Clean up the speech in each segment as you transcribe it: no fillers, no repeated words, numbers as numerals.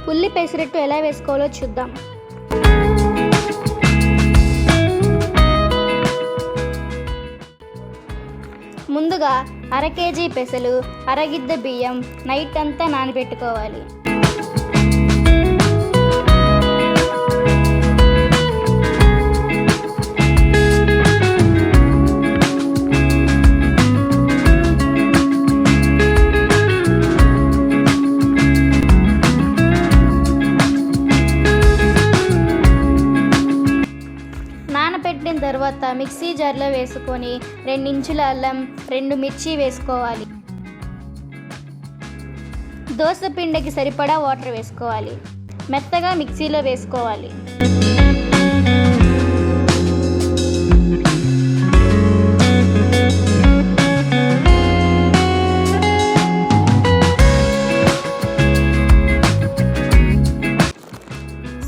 ఉల్లి పెసరట్టు ఎలా వేసుకోవాలో చూద్దాం. ముందుగా 1/2 కేజీ పెసలు, అరగిద్ద బియ్యం నైట్ అంతా నానబెట్టుకోవాలి. నానబెట్టిన తర్వాత మిక్సీ జార్లో వేసుకొని 2 ఇంచుల అల్లం, 2 మిర్చి వేసుకోవాలి. దోస పిండికి సరిపడా వాటర్ వేసుకోవాలి. మెత్తగా మిక్సీలో వేసుకోవాలి.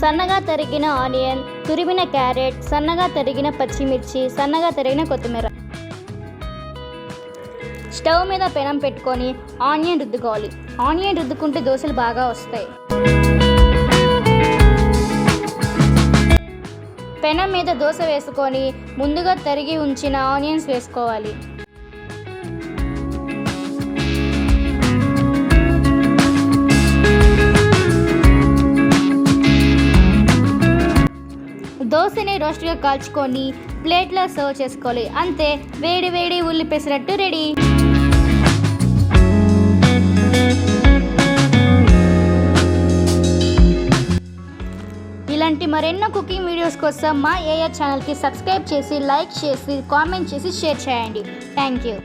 సన్నగా తరిగిన ఆనియన్, తురిమిన క్యారెట్, సన్నగా తరిగిన పచ్చిమిర్చి, సన్నగా తరిగిన కొత్తిమీర. స్టవ్ మీద పెనం పెట్టుకొని ఆనియన్ రుద్దుకోవాలి. ఆనియన్ రుద్దుకుంటే దోశలు బాగా వస్తాయి. పెనం మీద దోశ వేసుకొని ముందుగా తరిగి ఉంచిన ఆనియన్స్ వేసుకోవాలి. దోశని రోస్ట్గా కాల్చుకొని ప్లేట్లో సర్వ్ చేసుకోవాలి. అంతే, వేడి వేడి ఉల్లి పెసరట్టు రెడీ. ఇలాంటి మరెన్నో కుకింగ్ వీడియోస్ కోసం మా ఏఆర్ ఛానల్కి సబ్స్క్రైబ్ చేసి, లైక్ చేసి, కామెంట్ చేసి, షేర్ చేయండి. Thank you.